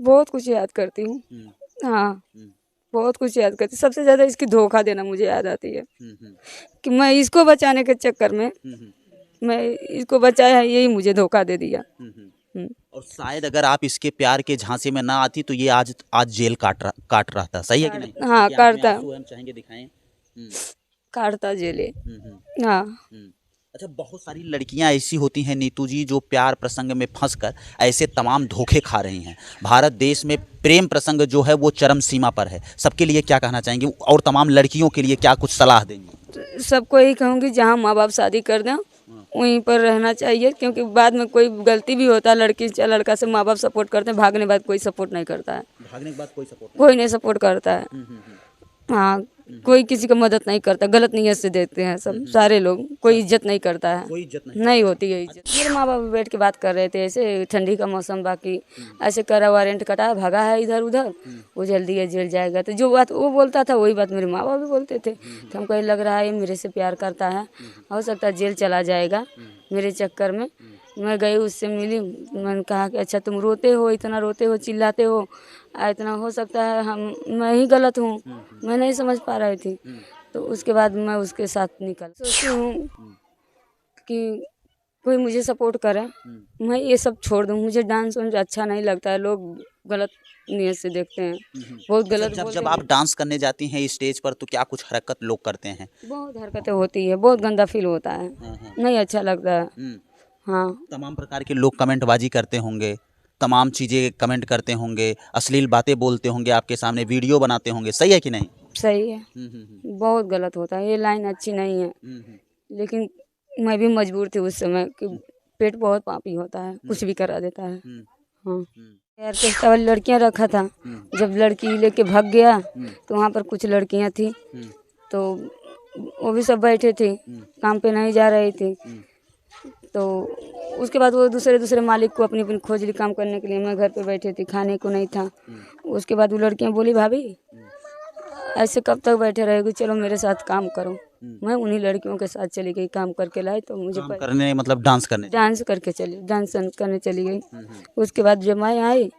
बहुत कुछ याद करती हूँ। हाँ, बहुत कुछ याद करती। सबसे ज़्यादा इसकी धोखा देना मुझे याद आती है कि मैं इसको बचाने के चक्कर में मैं इसको बचाया, यही मुझे धोखा दे दिया। और शायद अगर आप इसके प्यार के झांसे में ना आती तो ये आज जेल काट रहा था। सही है कि नहीं? हाँ, काटता, हम चाहेंगे दिखाएं। काटता जेले। हाँ। अच्छा, बहुत सारी लड़कियां ऐसी होती हैं नीतू जी जो प्यार प्रसंग में फंसकर ऐसे तमाम धोखे खा रही हैं। भारत देश में प्रेम प्रसंग जो है वो चरम सीमा पर है। सबके लिए क्या कहना चाहेंगे और तमाम लड़कियों के लिए क्या कुछ सलाह देंगे? सबको यही कहूँगी, जहाँ माँ बाप शादी कर दें वहीं पर रहना चाहिए, क्योंकि बाद में कोई गलती भी होता है लड़की या लड़का से, माँ बाप सपोर्ट करते हैं, भागने के बाद कोई सपोर्ट नहीं करता है। भागने के बाद कोई नहीं सपोर्ट करता है। हाँ, कोई किसी का मदद नहीं करता, गलत नीयत से देते हैं सब सारे लोग। कोई इज्जत नहीं करता है, कोई इज्जत नहीं होती है इज्जत। मेरे माँ बाप बैठ के बात कर रहे थे ऐसे, ठंडी का मौसम, बाकी ऐसे करा वारंट कटा, भागा है इधर उधर, वो जल्दी है जेल जाएगा। तो जो बात वो बोलता था वही बात मेरे माँ बाप भी बोलते थे। तो हमको लग रहा है ये मेरे से प्यार करता है, हो सकता है जेल चला जाएगा मेरे चक्कर में। मैं गई, उससे मिली, मैंने कहा कि अच्छा तुम रोते हो, इतना रोते हो, चिल्लाते हो, इतना हो सकता है मैं ही गलत हूँ, मैं नहीं समझ पा रही थी। तो उसके बाद मैं उसके साथ निकल सोचती हूँ कि कोई मुझे सपोर्ट करे, मैं ये सब छोड़ दूँ। मुझे डांस मुझे अच्छा नहीं लगता है, लोग गलत नियत से देखते हैं, बहुत गलत बोलते हैं। जब आप डांस करने जाती हैं स्टेज पर तो क्या कुछ हरकत लोग करते हैं? बहुत हरकतें होती है, बहुत गंदा फील होता है, नहीं अच्छा लगता है। हाँ, तमाम प्रकार के लोग कमेंटबाजी करते होंगे, तमाम चीज़ें कमेंट करते होंगे, अश्लील बातें बोलते होंगे, आपके सामने वीडियो बनाते होंगे। सही है कि नहीं? सही है। बहुत गलत होता है, ये लाइन अच्छी नहीं है। लेकिन मैं भी मजबूर थी उस समय कि पेट बहुत पापी होता है, कुछ भी करा देता है। हाँ, ऑर्केस्ट्रा वाली लड़कियां रखा था, जब लड़की लेके भाग गया तो वहाँ पर कुछ लड़कियां थी, तो वो भी सब बैठे थे, काम पे नहीं जा रही थी। तो उसके बाद वो दूसरे मालिक को अपनी अपनी खोज ली काम करने के लिए। मैं घर पे बैठे थी, खाने को नहीं था। उसके बाद वो लड़कियां बोली, भाभी ऐसे कब तक बैठे रहेगी, चलो मेरे साथ काम करो। मैं उन्हीं लड़कियों के साथ चली गई, काम करके लाई। तो मुझे काम करने मतलब डांस करने चली गई। उसके बाद जब मैं आई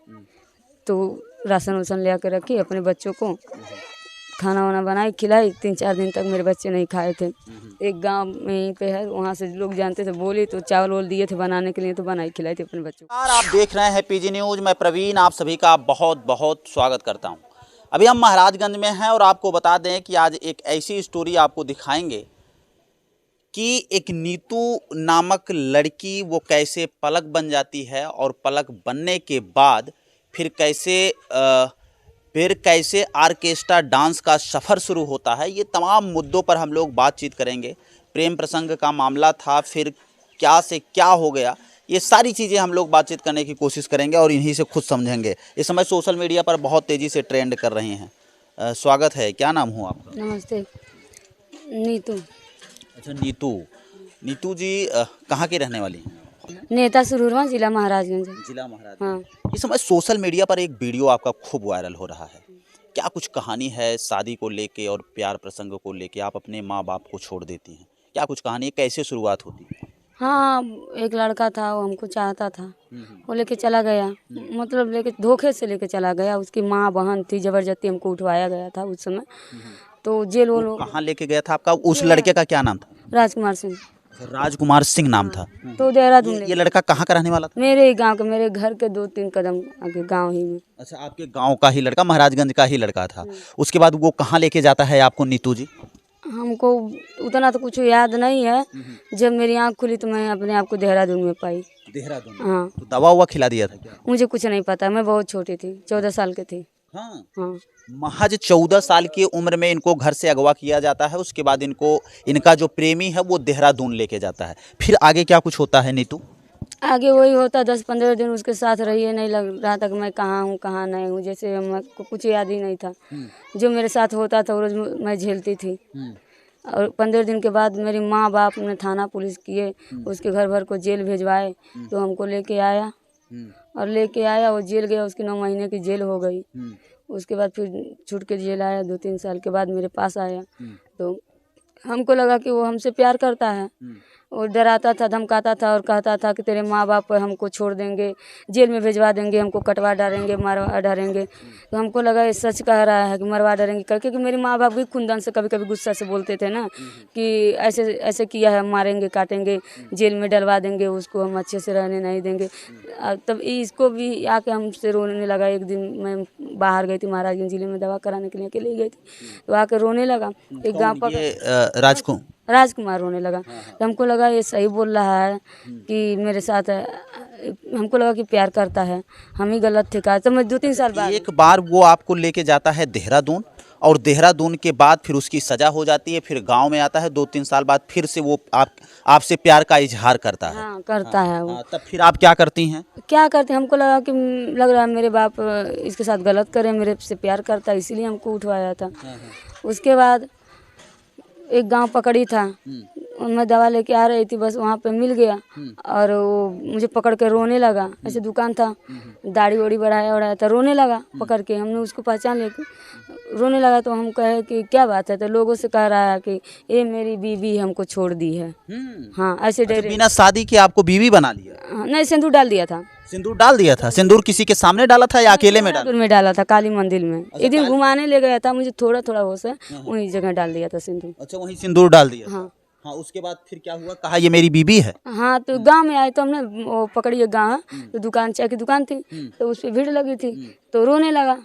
तो राशन वासन ले आकर रखी, अपने बच्चों को खाना वाना बनाई, खिलाई। 3-4 दिन तक मेरे बच्चे नहीं खाए थे। एक गांव में यहीं पे है, वहाँ से लोग जानते थे, बोली तो चावल वोल दिए थे बनाने के लिए, तो बनाई खिलाई थी अपने बच्चों को। आप देख रहे हैं पीजी न्यूज़, मैं प्रवीण आप सभी का बहुत बहुत स्वागत करता हूं। अभी हम महाराजगंज में हैं और आपको बता दें कि आज एक ऐसी स्टोरी आपको दिखाएंगे कि एक नीतू नामक लड़की वो कैसे पलक बन जाती है और पलक बनने के बाद फिर कैसे ऑर्केस्ट्रा डांस का सफ़र शुरू होता है। ये तमाम मुद्दों पर हम लोग बातचीत करेंगे। प्रेम प्रसंग का मामला था, फिर क्या से क्या हो गया, ये सारी चीज़ें हम लोग बातचीत करने की कोशिश करेंगे और इन्हीं से खुद समझेंगे। इस समय सोशल मीडिया पर बहुत तेज़ी से ट्रेंड कर रही हैं। स्वागत है, क्या नाम हुआ आपका? नमस्ते, नीतू। अच्छा, नीतू जी कहाँ की रहने वाली हैं? नेता सुरूरवा, जिला महाराजगंज। जिला महाराज। हाँ, इस समय सोशल मीडिया पर एक वीडियो आपका खूब वायरल हो रहा है। क्या कुछ कहानी है शादी को लेके और प्यार प्रसंग को लेके? आप अपने माँ बाप को छोड़ देती हैं, क्या कुछ कहानी है, कैसे शुरुआत होती है? हाँ, एक लड़का था, वो हमको चाहता था, वो लेके चला गया, मतलब लेके धोखे से लेके चला गया। उसकी माँ बहन थी, जबरदस्ती हमको उठवाया गया था उस समय। तो जेल वो लोग। कहाँ लेके गया था आपका? उस लड़के का क्या नाम था? राजकुमार सिंह। राजकुमार सिंह नाम था। तो देहरादून ये लड़का कहाँ का रहने वाला था? मेरे ही गांव के, मेरे घर के 2-3 कदम आगे गांव ही में। अच्छा, आपके गांव का ही लड़का, महाराजगंज का ही लड़का था। उसके बाद वो कहाँ लेके जाता है आपको नीतू जी? हमको उतना तो कुछ याद नहीं है। जब मेरी आँख खुली तो मैं अपने आप को देहरादून में पाई। देहरादून? हाँ, तो दवा हुआ खिला दिया था क्या? मुझे कुछ नहीं पता, मैं बहुत छोटी थी, 14 साल की थी। हाँ, हाँ, महज 14 साल की उम्र में इनको घर से अगवा किया जाता है। उसके बाद इनका जो प्रेमी है वो देहरादून लेके जाता है। फिर आगे क्या कुछ होता है नीतू? आगे वही होता, 10-15 दिन उसके साथ रहिए, नहीं लग रहा था कि मैं कहाँ हूँ कहाँ नहीं हूँ, जैसे मेरे को कुछ याद ही नहीं था। जो मेरे साथ होता था वो रोज मैं झेलती थी। और 15 दिन के बाद मेरी माँ बाप ने थाना पुलिस किए, उसके घर भर को जेल भेजवाए। तो हमको लेके आया वो जेल गया, उसकी 9 महीने की जेल हो गई। उसके बाद फिर छूट के जेल आया, 2-3 साल के बाद मेरे पास आया। तो हमको लगा कि वो हमसे प्यार करता है। वो डराता था, धमकाता था और कहता था कि तेरे माँ बाप हमको छोड़ देंगे, जेल में भिजवा देंगे, हमको कटवा डालेंगे, मरवा डालेंगे। तो हमको लगा ये सच कह रहा है कि मरवा डालेंगे करके, कि मेरे माँ बाप भी खुंदन से कभी कभी गुस्सा से बोलते थे ना कि ऐसे ऐसे किया है, मारेंगे, काटेंगे, जेल में डलवा देंगे, उसको हम अच्छे से रहने नहीं देंगे। तब इसको भी आके हमसे रोने लगा। एक दिन मैं बाहर गई थी, महाराजगंज जिले में दवा कराने के लिए अकेले गई थी, तो आके रोने लगा। एक गाँव पर राजकुमार रोने लगा। तो हमको लगा ये सही बोल रहा है कि मेरे साथ हमको लगा कि प्यार करता है, हम ही गलत थे का। तो मैं 2-3 साल बाद एक बार वो आपको लेके जाता है देहरादून, और देहरादून के बाद फिर उसकी सजा हो जाती है, फिर गांव में आता है, 2-3 साल बाद फिर से वो आपसे प्यार का इजहार करता है। हाँ करता है वो। तब फिर आप क्या करती हैं? क्या करते हैं, हमको लगा कि लग रहा है मेरे बाप इसके साथ गलत करे, मेरे से प्यार करता है, इसीलिए हमको उठवाया था। उसके बाद एक गांव पकड़ी था, मैं दवा लेके आ रही थी, बस वहाँ पे मिल गया और वो मुझे पकड़ के रोने लगा। ऐसे दुकान था, दाढ़ी वोड़ी बढ़ाया था, रोने लगा पकड़ के। हमने उसको पहचान लेके रोने लगा, तो हम कहे कि क्या बात है, तो लोगों से कह रहा है कि ये मेरी बीवी हमको छोड़ दी है। हाँ ऐसे डरे। बिना शादी के आपको बीवी बना लिया? नहीं, सिंदूर डाल दिया था। सिंदूर डाल दिया था? सिंदूर किसी के सामने डाला था या अकेले में डाला? में डाला था, काली मंदिर में। एक दिन घुमाने ले गया था, मुझे थोड़ा थोड़ा होश है, वही जगह डाल दिया था सिंदूर। अच्छा, वहीं सिंदूर डाल दिया? हाँ। हाँ, उसके बाद फिर क्या हुआ? कहा ये मेरी बीबी है? हाँ, तो गांव में आए तो हमने वो पकड़ी, एक गाँव है तो दुकान, चाय की दुकान थी, तो उस पर भीड़ लगी थी, तो रोने लगा,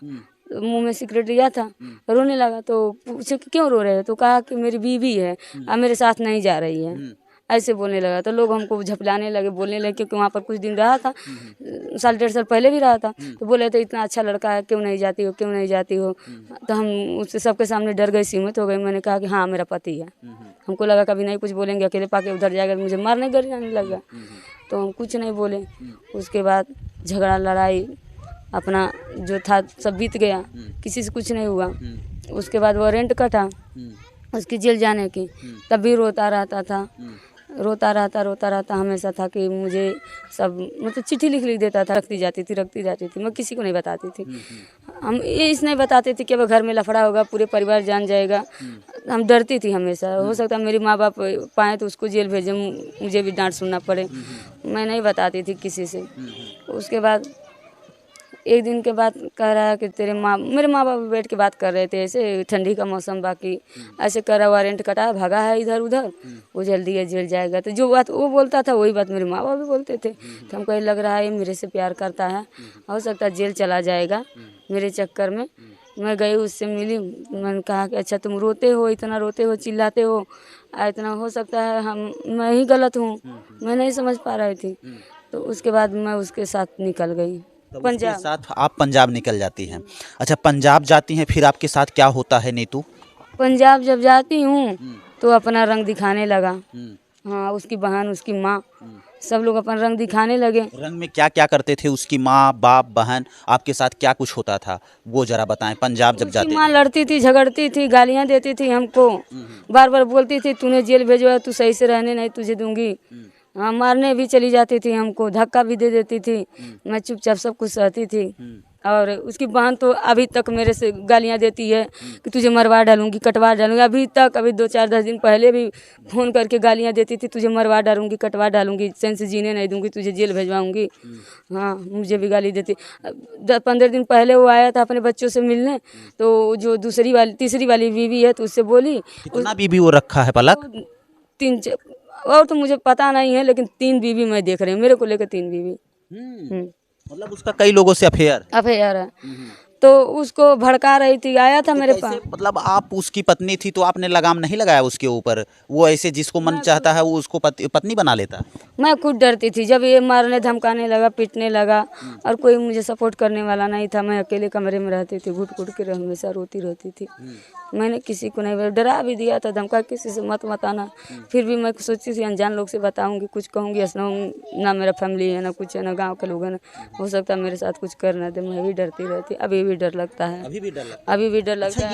मुंह में सिगरेट लिया था, रोने लगा। तो पूछे कि क्यों रो रहे हो, तो कहा कि मेरी बीवी है, अब मेरे साथ नहीं जा रही है, ऐसे बोलने लगा। तो लोग हमको झपलाने लगे, बोलने लगे, क्योंकि वहाँ पर कुछ दिन रहा था, 1-1.5 साल पहले भी रहा था। तो बोले थे इतना अच्छा लड़का है, क्यों नहीं जाती हो, क्यों नहीं जाती हो। तो हम उससे सबके सामने डर गए, सीमित हो गए। मैंने कहा कि हाँ मेरा पति है। हमको लगा कभी नहीं कुछ बोलेंगे, अकेले पाके उधर जाएगा, मुझे मारने गिराने लगा, तो हम कुछ नहीं बोले। उसके बाद झगड़ा लड़ाई अपना जो था सब बीत गया, किसी से कुछ नहीं हुआ। उसके बाद वारंट कटा उसकी जेल जाने की, तब भी रोता रहता था, रोता रहता हमेशा था कि मुझे सब मतलब चिट्ठी लिख देता था, रखती जाती थी, मैं किसी को नहीं बताती थी। हम ये इस नहीं बताते थे कि अब घर में लफड़ा होगा, पूरे परिवार जान जाएगा। हम डरती थी हमेशा, हो सकता है मेरी माँ बाप पाएँ तो उसको जेल भेजें, मुझे भी डांट सुनना पड़े। मैं नहीं बताती थी किसी से। उसके बाद एक दिन के बाद कह रहा है कि मेरे माँ बाप बैठ के बात कर रहे थे, ऐसे ठंडी का मौसम, बाकी ऐसे करा, वारंट कटा, भागा है इधर उधर, वो जल्दी है जेल जाएगा। तो जो बात वो बोलता था वही बात मेरे माँ बाप भी बोलते थे। तो हमको लग रहा है ये मेरे से प्यार करता है, हो सकता है जेल चला जाएगा मेरे चक्कर में। मैं गई, उससे मिली, मैंने कहा कि अच्छा तुम रोते हो, इतना रोते हो, चिल्लाते हो, इतना हो सकता है मैं ही गलत हूँ, मैं नहीं समझ पा रही थी। तो उसके बाद मैं उसके साथ निकल गई पंजाब। उसके साथ आप पंजाब निकल जाती हैं? अच्छा, पंजाब जाती हैं, फिर आपके साथ क्या होता है नीतू? पंजाब जब जाती हूँ तो अपना रंग दिखाने लगा। हाँ, उसकी बहन, उसकी माँ, सब लोग अपन रंग दिखाने लगे। रंग में क्या क्या करते थे? उसकी माँ, बाप, बहन, आपके साथ क्या कुछ होता था वो जरा बताएं। पंजाब जब जाते माँ लड़ती थी, झगड़ती थी, गालियाँ देती थी हमको, बार बार बोलती थी तूने जेल भेजवा, तू सही से रहने नहीं तुझे दूंगी। हाँ, मारने भी चली जाती थी हमको, धक्का भी दे देती थी। मैं चुपचाप सब कुछ सहती थी। और उसकी बहन तो अभी तक मेरे से गालियाँ देती है कि तुझे मरवा डालूंगी, कटवा डालूंगी। अभी तक, अभी 2-4-10 दिन पहले भी फ़ोन करके गालियाँ देती थी, तुझे मरवा डालूंगी, कटवा डालूंगी, चैन से जीने नहीं दूंगी, तुझे जेल भेजवाऊंगी। हाँ, मुझे भी गाली देती। 10-15 दिन पहले वो आया था अपने बच्चों से मिलने, तो जो तीसरी वाली बीवी है, तो उससे बोली। कितना बीवी वो रखा है पलक? 3 और तो मुझे पता नहीं है, लेकिन 3 बीवी मैं देख रही हूँ, मेरे को लेकर 3 बीवी। मतलब उसका कई लोगों से अफेयर है। तो उसको भड़का रही थी, आया था मेरे पास। मतलब आप उसकी पत्नी थी तो आपने लगाम नहीं लगाया उसके ऊपर? वो ऐसे जिसको मन चाहता है वो उसको पत्नी बना लेता? मैं खुद डरती थी जब ये मारने धमकाने लगा, पीटने लगा, और कोई मुझे सपोर्ट करने वाला नहीं था। मैं अकेले कमरे में रहती थी, घुट घुट के हमेशा रोती रहती थी। मैंने किसी को नहीं डरा भी दिया था, धमका किसी से मत आना। फिर भी मैं सोचती थी अनजान लोग से बताऊंगी, कुछ कहूँगी, ना मेरा फैमिली है, ना कुछ है, ना गाँव के लोग हैं, हो सकता है मेरे साथ कुछ कर ना दे। मैं भी डरती रहती, अभी भी डर लगता है, अभी भी डर लगता है।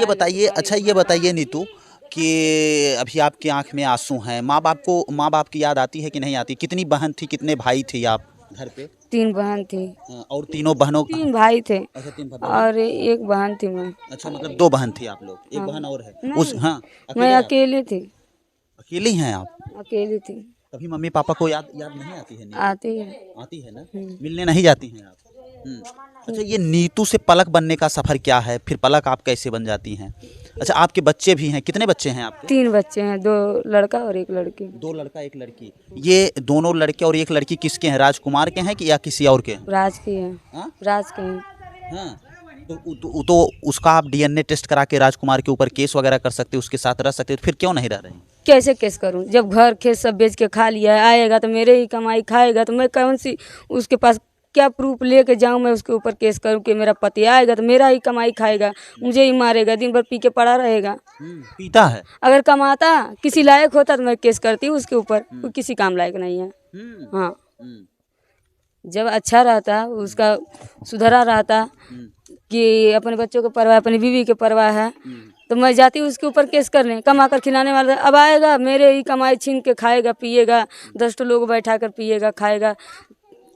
ये बताइए नीतू कि अभी आपकी आंख में आंसू हैं, माँ बाप की याद आती है कि नहीं आती? कितनी बहन थी, कितने भाई थे आप घर पे? 3 बहन थी। और तीनों बहनों? 3 भाई थे। अच्छा, 3 भाई और 1 बहन थी मैं। अच्छा, मतलब 2 बहन थी आप लोग, 1 बहन और है? हाँ, मैं अकेले थी। अकेली हैं आप? अकेली थी। कभी मम्मी पापा को याद याद नहीं आती है नीतू? आती है। आती है ना, मिलने नहीं जाती हैं आप? अच्छा, ये नीतू से पलक बनने का सफर क्या है, फिर पलक आप कैसे बन जाती हैं? अच्छा, आपके बच्चे भी हैं, कितने बच्चे हैं आपके? 3 बच्चे हैं, 2 लड़का और 1 लड़की। 2 लड़का 1 लड़की। ये दोनों लड़के और 1 लड़की किसके हैं, राजकुमार के हैं कि या किसी और के हैं? राज की है। हाँ? राज के हैं। हाँ, तो उसका आप डीएनए टेस्ट करा के राजकुमार के ऊपर केस वगैरह कर सकते, उसके साथ रह सकते, तो फिर क्यों नहीं रह रहे हैं? कैसे केस करूं? जब घर खेत सब बेच के खा लिया है, आएगा तो मेरे ही कमाई खाएगा, तो मैं कौन सी उसके पास क्या प्रूफ लेके जाऊं मैं उसके ऊपर केस करूं कि मेरा पति आएगा तो मेरा ही कमाई खाएगा, मुझे ही मारेगा, दिन भर पी के पड़ा रहेगा। पीता है? अगर कमाता किसी लायक होता तो मैं केस करती उसके ऊपर, वो किसी काम लायक नहीं है। हाँ, जब अच्छा रहता, उसका सुधरा रहता कि अपने बच्चों को परवाह, अपनी बीवी के परवाह है, तो मैं जाती उसके ऊपर केस करने। कमा कर खिलाने वाला अब आएगा, मेरे ही कमाई छीन के खाएगा, पिएगा, 10 लोग बैठा कर पिएगा, खाएगा,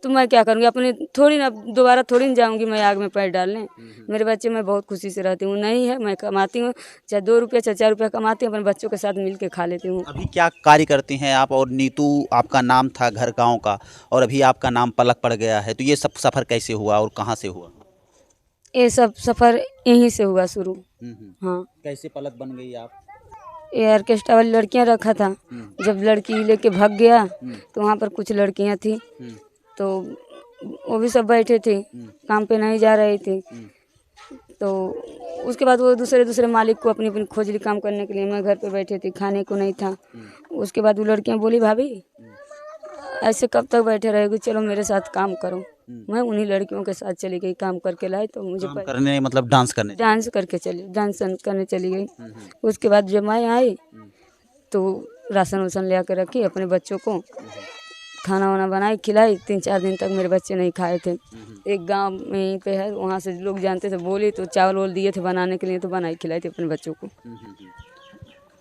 तो मैं क्या करूँगी? अपने थोड़ी ना दोबारा थोड़ी ना जाऊँगी मैं आग में पैर डालने। मेरे बच्चे, मैं बहुत खुशी से रहती हूँ। नहीं है, मैं कमाती हूँ, चाहे 2 रुपये चाहे 4 रुपये कमाती हूँ, अपने बच्चों के साथ मिल के खा लेती हूँ। अभी क्या कार्य करती हैं आप? और नीतू आपका नाम था घर गांव का, और अभी आपका नाम पलक पड़ गया है, तो ये सब सफ़र कैसे हुआ और कहाँ से हुआ? ये सब सफ़र यहीं से हुआ शुरू। हाँ, कैसे पलक बन गई आप? ये ऑर्केस्ट्रा वाली लड़कियां रखा था, जब लड़की लेके भाग गया तो वहाँ पर कुछ लड़कियां थी, तो वो भी सब बैठे थे, काम पे नहीं जा रही थी। तो उसके बाद वो दूसरे मालिक को अपनी अपनी खोज ली काम करने के लिए। मैं घर पे बैठे थी, खाने को नहीं था। उसके बाद वो लड़कियां बोली, भाभी ऐसे कब तक बैठे रहेगी, चलो मेरे साथ काम करो। मैं उन्हीं लड़कियों के साथ चली गई, काम करके लाई, तो मुझे काम करने मतलब डांस करने? डांस करने चली गई। उसके बाद जब मैं आई तो राशन वासन ले आकर रखी, अपने बच्चों को खाना वाना बनाई, खिलाई। 3-4 दिन तक मेरे बच्चे नहीं खाए थे। एक गांव में यहीं पे है, वहाँ से लोग जानते थे, बोली तो चावल वावल दिए थे बनाने के लिए, तो बनाई खिलाई थी अपने बच्चों को।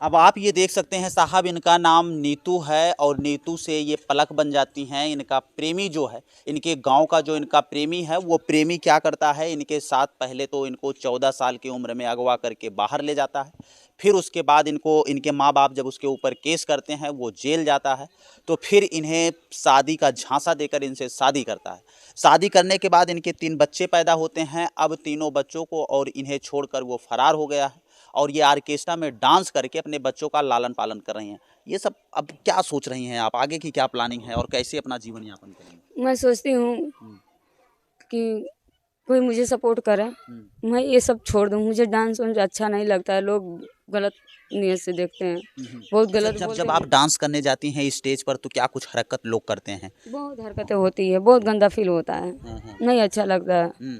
अब आप ये देख सकते हैं साहब, इनका नाम नीतू है और नीतू से ये पलक बन जाती हैं। इनका प्रेमी जो है, इनके गांव का जो इनका प्रेमी है, वो प्रेमी क्या करता है, इनके साथ पहले तो इनको 14 साल की उम्र में अगवा करके बाहर ले जाता है। फिर उसके बाद इनको इनके माँ बाप जब उसके ऊपर केस करते हैं, वो जेल जाता है, तो फिर इन्हें शादी का झांसा देकर इनसे शादी करता है। शादी करने के बाद इनके 3 बच्चे पैदा होते हैं। अब तीनों बच्चों को और इन्हें छोड़कर वो फरार हो गया है और ये ऑर्केस्ट्रा में डांस करके अपने बच्चों का लालन पालन कर रही हैं। ये सब अब क्या सोच रही हैं आप, आगे की क्या प्लानिंग है और कैसे अपना जीवन यापन करेंगे? मैं सोचती हूँ कि कोई मुझे सपोर्ट करे, मैं ये सब छोड़ दूँ। मुझे डांस वांस अच्छा नहीं लगता है, लोग गलत नियत से देखते हैं, बहुत गलत बोलते जब आप डांस करने जाती हैं स्टेज पर, तो क्या कुछ हरकत लोग करते हैं? बहुत हरकतें होती है, बहुत गंदा फील होता है, नहीं अच्छा लगता है।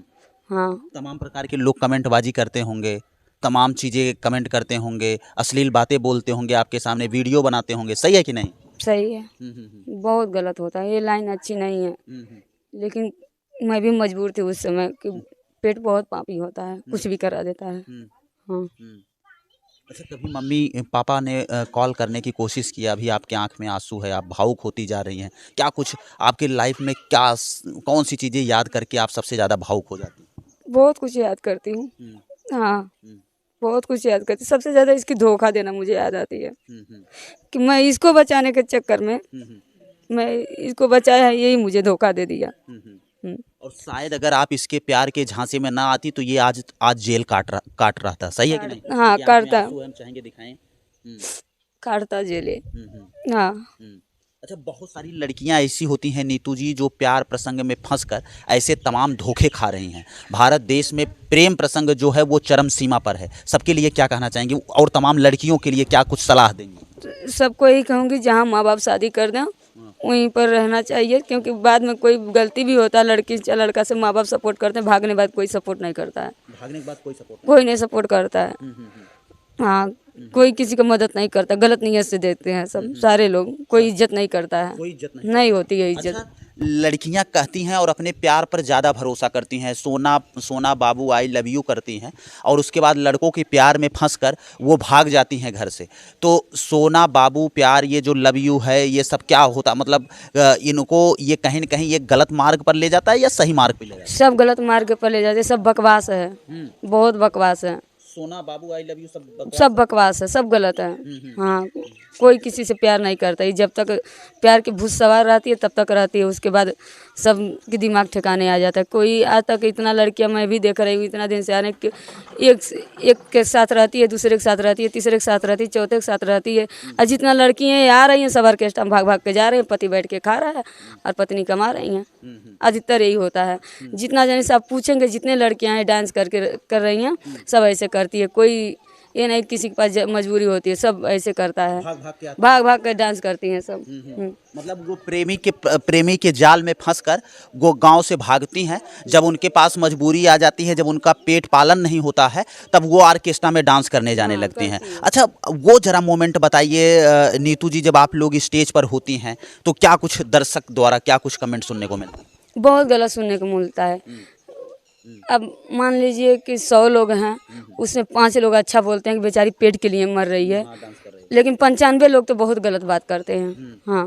हाँ, तमाम प्रकार के लोग कमेंटबाजी करते होंगे, तमाम चीज़ें कमेंट करते होंगे, अश्लील बातें बोलते होंगे, आपके सामने वीडियो बनाते होंगे, सही है कि नहीं? सही है, बहुत गलत होता है, ये लाइन अच्छी नहीं है। लेकिन मैं भी मजबूर थी उस समय कि पेट बहुत पापी होता है, कुछ भी करा देता है। हाँ, अच्छा, कभी मम्मी पापा ने कॉल करने की कोशिश की? अभी आपके आंख में आंसू है, आप भावुक होती जा रही हैं, क्या कुछ आपकी लाइफ में क्या कौन सी चीज़ें याद करके आप सबसे ज़्यादा भावुक हो जाती हैं? बहुत कुछ याद करती हूँ। हाँ, बहुत कुछ याद करती, सबसे ज़्यादा इसकी धोखा देना मुझे याद आती है कि मैं इसको बचाने के चक्कर में मैं इसको बचाया, यही मुझे धोखा दे दिया। और शायद अगर आप इसके प्यार के झांसे में ना आती तो ये आज जेल काट रहा था, सही है कि नहीं? हाँ, काटता, हम चाहेंगे दिखाएं। काटता जेले। हाँ, अच्छा, बहुत सारी लड़कियां ऐसी होती हैं नीतू जी, जो प्यार प्रसंग में फंसकर ऐसे तमाम धोखे खा रही हैं। भारत देश में प्रेम प्रसंग जो है वो चरम सीमा पर है। सबके लिए क्या कहना चाहेंगे और तमाम लड़कियों के लिए क्या कुछ सलाह देंगे? सबको यही कहूँगी, जहाँ माँ बाप शादी कर दें वहीं पर रहना चाहिए, क्योंकि बाद में कोई गलती भी होता है, लड़की या लड़का से माँ बाप सपोर्ट करते हैं, भागने के बाद कोई सपोर्ट नहीं करता है। भागने के बाद कोई नहीं सपोर्ट करता है। हाँ, कोई किसी को मदद नहीं करता, गलत नीयत से देते हैं सब सारे लोग, कोई इज्जत नहीं करता है, कोई इज्जत नहीं होती है इज्जत। अच्छा, लड़कियां कहती हैं और अपने प्यार पर ज़्यादा भरोसा करती हैं, सोना सोना बाबू आई लव यू करती हैं, और उसके बाद लड़कों के प्यार में फंसकर वो भाग जाती हैं घर से। तो सोना बाबू प्यार, ये जो लव यू है, ये सब क्या होता, मतलब इनको ये कहीं न कहीं ये गलत मार्ग पर ले जाता है या सही मार्ग पर ले जाता है? सब गलत मार्ग पर ले जाते, सब बकवास है, बहुत बकवास है। सोना बाबू आई लव यू सब बकवास सब बकवास है, सब गलत है। हाँ, कोई किसी से प्यार नहीं करता। ये जब तक प्यार की भूत सवार रहती है तब तक रहती है, उसके बाद सब के दिमाग ठिकाने आ जाता है। कोई आज तक इतना लड़कियां मैं भी देख रही हूँ इतना दिन से आने के, एक के साथ रहती है, दूसरे के साथ रहती है, तीसरे के साथ रहती है, चौथे के साथ रहती है। और जितना लड़कियां आ रही हैं सब ऑर्केस्ट्रा में भाग भाग के जा रहे हैं, पति बैठ के खा रहा है और पत्नी कमा रही हैं। अधिकतर यही होता है। जितना जाने से आप पूछेंगे, जितने लड़कियां हैं डांस करके कर रही हैं सब ऐसे करती है। कोई ये नहीं किसी के पास मजबूरी होती है, सब ऐसे करता है, भाग भाग कर डांस करती हैं सब। मतलब वो प्रेमी के जाल में फंसकर वो गांव से भागती हैं। जब उनके पास मजबूरी आ जाती है, जब उनका पेट पालन नहीं होता है, तब वो ऑर्केस्ट्रा में डांस करने जाने लगती हैं। अच्छा, वो जरा मोमेंट बताइए नीतू जी, जब आप लोग स्टेज पर होती हैं तो क्या कुछ दर्शक द्वारा क्या कुछ कमेंट सुनने को मिलता है? बहुत गलत सुनने को मिलता है। अब मान लीजिए कि 100 लोग हैं, उसमें 5 लोग अच्छा बोलते हैं कि बेचारी पेट के लिए मर रही है, लेकिन 95 लोग तो बहुत गलत बात करते हैं। हाँ,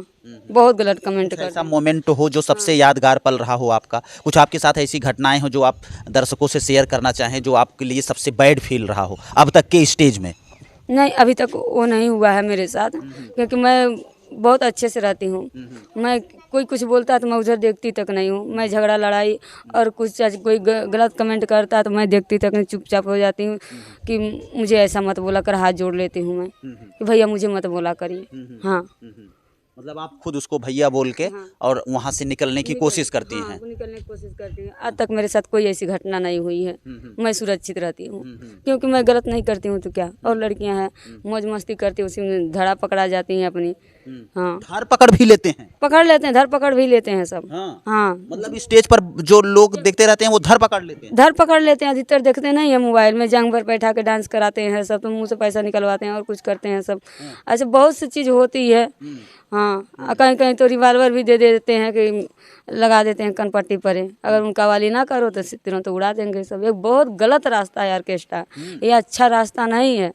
बहुत गलत कमेंट करते हैं। ऐसा मोमेंट हो जो सबसे यादगार पल रहा हो आपका, कुछ आपके साथ ऐसी घटनाएं हो जो आप दर्शकों से शेयर करना चाहें, जो आपके लिए सबसे बैड फील रहा हो अब तक के स्टेज में? नहीं, अभी तक वो नहीं हुआ है मेरे साथ, क्योंकि मैं बहुत अच्छे से रहती हूँ। मैं कोई कुछ बोलता है तो मैं उधर देखती तक नहीं हूँ। मैं झगड़ा लड़ाई और कुछ कोई गलत कमेंट करता है तो मैं देखती तक नहीं, चुपचाप हो जाती हूँ कि मुझे ऐसा मत बोला कर, हाथ जोड़ लेती हूँ मैं कि भैया मुझे मत बोला करिए। हाँ, मतलब आप खुद उसको भैया बोल के और वहाँ से निकलने की कोशिश करती हैं? निकलने की कोशिश करती हैं। आज तक मेरे साथ कोई ऐसी घटना नहीं हुई है। मैं सुरक्षित रहती हूँ, क्योंकि मैं गलत नहीं करती हूँ तो क्या। और लड़कियां हैं मौज मस्ती करती हैं, उसी में धरा पकड़ा जाती हैं अपनी। हाँ, धर पकड़ भी लेते हैं? पकड़ लेते हैं, धर पकड़ भी लेते हैं सब। हाँ, मतलब स्टेज पर जो लोग देखते रहते हैं वो धर पकड़ लेते हैं? धर पकड़ लेते हैं। अधिकतर देखते नहीं है मोबाइल में, जांग पर बैठा के डांस कराते हैं सब, तो मुंह से पैसा निकलवाते हैं और कुछ करते हैं सब। ऐसे बहुत सी चीज़ होती है। हाँ, कहीं कहीं तो रिवाल्वर भी दे देते हैं कि लगा देते हैं कनपट्टी पर, अगर उनका वाली ना करो तो तुरंत तो उड़ा देंगे सब। एक बहुत गलत रास्ता है ऑर्केस्ट्रा, ये अच्छा रास्ता नहीं है।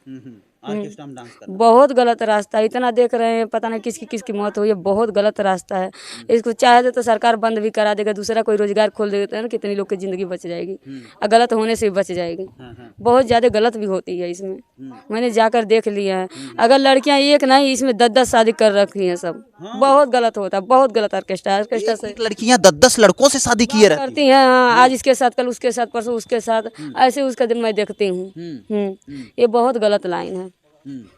ऑर्केस्ट्रा में डांस करना बहुत गलत रास्ता है। इतना देख रहे हैं, पता नहीं किसकी किसकी मौत हुई है। बहुत गलत रास्ता है। इसको चाहे तो सरकार बंद भी करा देगा, दूसरा कोई रोजगार खोल देता है ना, कितनी लोग की जिंदगी बच जाएगी और गलत होने से भी बच जाएगी। बहुत ज़्यादा गलत भी होती है इसमें, मैंने जाकर देख लिया है। अगर लड़कियां एक नहीं, इसमें 10-10 शादी कर रखी हैं सब। बहुत गलत होता है, बहुत गलत ऑर्केस्ट्रा से लड़कियां 10-10 लड़कों से शादी किए रहती करती हैं। आज इसके साथ, कल उसके साथ, परसों उसके साथ, ऐसे उसका दिन मैं देखती हूँ। ये बहुत गलत लाइन है।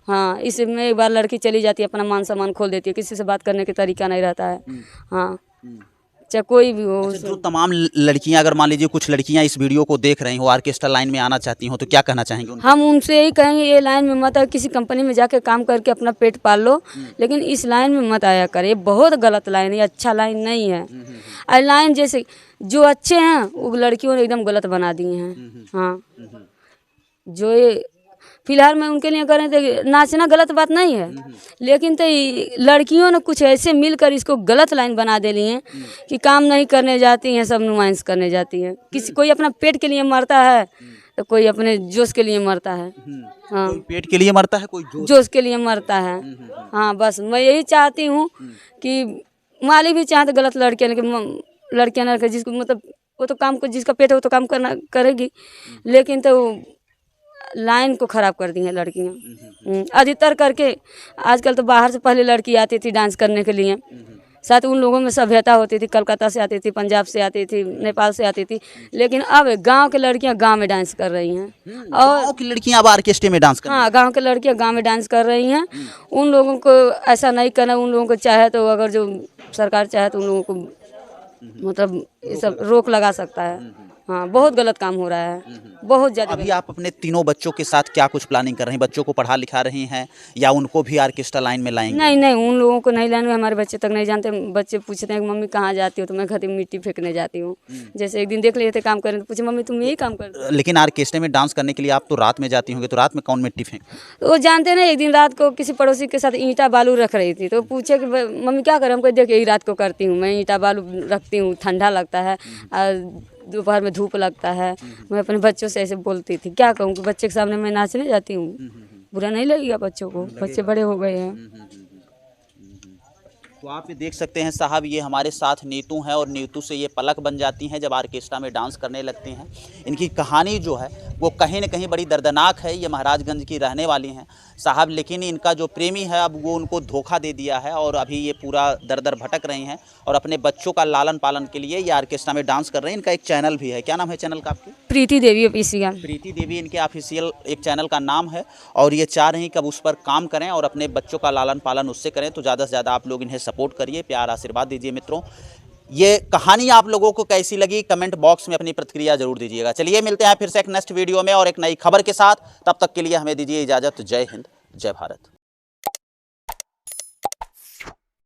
हाँ, इसमें एक बार लड़की चली जाती है, अपना मान सम्मान खोल देती है, किसी से बात करने का तरीका नहीं रहता है। हाँ, चाहे कोई भी हो। जो तमाम लड़कियां, अगर मान लीजिए कुछ लड़कियां इस वीडियो को देख रही हो, ऑर्केस्ट्रा लाइन में आना चाहती हो, तो क्या कहना चाहेंगे उनको? हम उनसे यही कहेंगे, ये लाइन में मत आए। किसी कंपनी में जाके काम करके अपना पेट पाल लो, लेकिन इस लाइन में मत आया करे। बहुत गलत लाइन है, अच्छा लाइन नहीं है। और लाइन जैसे जो अच्छे हैं वो लड़कियों ने एकदम गलत बना दिए हैं। हाँ, जो ये फिलहाल में उनके लिए करें तो नाचना गलत बात नहीं है, लेकिन तो लड़कियों ने कुछ ऐसे मिलकर इसको गलत लाइन बना दे ली हैं कि काम नहीं करने जाती हैं, सब नुमाइश करने जाती हैं। किसी कोई अपना पेट के लिए मरता है तो कोई अपने जोश के लिए मरता है। हाँ, कोई पेट के लिए मरता है, कोई जोश के लिए मरता है। हाँ, बस मैं यही चाहती हूँ कि मालिक भी चाहते गलत लड़कियाँ, लेकिन लड़कियाँ ना, जिसको मतलब वो तो काम को, जिसका पेट है वो तो काम करना करेगी, लेकिन तो लाइन को ख़राब कर दी हैं लड़कियाँ अधिकतर करके। आजकल तो बाहर से पहले लड़की आती थी डांस करने के लिए, साथ उन लोगों में सभ्यता होती थी, कलकत्ता से आती थी, पंजाब से आती थी, नेपाल से आती थी, लेकिन अब गांव की लड़कियां गांव में डांस कर रही हैं। और गांव की लड़कियां अब ऑर्केस्ट्रा में डांस कर रही हैं। हाँ, गांव की लड़कियां गांव में डांस कर रही हैं। उन लोगों को ऐसा नहीं करना, उन लोगों को चाहे तो, अगर जो सरकार चाहे तो उन लोगों को मतलब ये सब रोक लगा सकता है। हाँ, बहुत गलत काम हो रहा है, बहुत ज़्यादा। अभी आप अपने तीनों बच्चों के साथ क्या कुछ प्लानिंग कर रहे हैं? बच्चों को पढ़ा लिखा रही हैं या उनको भी ऑर्केस्ट्रा लाइन में लाएंगे? नहीं नहीं, उन लोगों को नहीं लाएंगे। हमारे बच्चे तक नहीं जानते। बच्चे पूछते हैं कि मम्मी कहाँ जाती हो, तो मैं कहती हूँ मिट्टी फेंकने जाती हूँ। जैसे एक दिन देख लिए थे काम करें तो पूछे मम्मी तुम यही काम कर। लेकिन ऑर्केस्ट्रा में डांस करने के लिए आप तो रात में जाती होंगे, तो रात में कौन मिट्टी फेंक? तो वो जानते ना, एक दिन रात को किसी पड़ोसी के साथ ईंटा बालू रख रही थी, तो पूछे कि मम्मी क्या करें, हमको देखिए यही रात को करती हूँ मैं, ईंटा बालू रखती हूँ, ठंडा लगता है और दोपहर में धूप लगता है। मैं अपने बच्चों से ऐसे बोलती थी, क्या कहूँ कि बच्चे के सामने मैं नाचने जाती हूँ, बुरा नहीं लगेगा बच्चों को, बच्चे बड़े हो गए हैं। तो आप ये देख सकते हैं साहब, ये हमारे साथ नीतू हैं और नीतू से ये पलक बन जाती हैं जब ऑर्केस्ट्रा में डांस करने लगती हैं। इनकी कहानी जो है वो कहीं न कहीं बड़ी दर्दनाक है। ये महाराजगंज की रहने वाली हैं साहब, लेकिन इनका जो प्रेमी है अब वो उनको धोखा दे दिया है और अभी ये पूरा दर-दर भटक रही हैं और अपने बच्चों का लालन पालन के लिए ये ऑर्केस्ट्रा में डांस कर रहे हैं। इनका एक चैनल भी है, क्या नाम है चैनल का आपकी? प्रीति देवी ऑफिशियल। प्रीति देवी इनके ऑफिशियल एक चैनल का नाम है और ये चाह रही हैं कि अब उस पर काम करें और अपने बच्चों का लालन पालन उससे करें। तो ज़्यादा से ज़्यादा आप लोग इन्हें सपोर्ट करिए, प्यार आशीर्वाद दीजिए। मित्रों, ये कहानी आप लोगों को कैसी लगी कमेंट बॉक्स में अपनी प्रतिक्रिया जरूर दीजिएगा। चलिए मिलते हैं फिर से एक नेक्स्ट वीडियो में और एक नई खबर के साथ। तब तक के लिए हमें दीजिए इजाज़त। जय हिंद, जय भारत।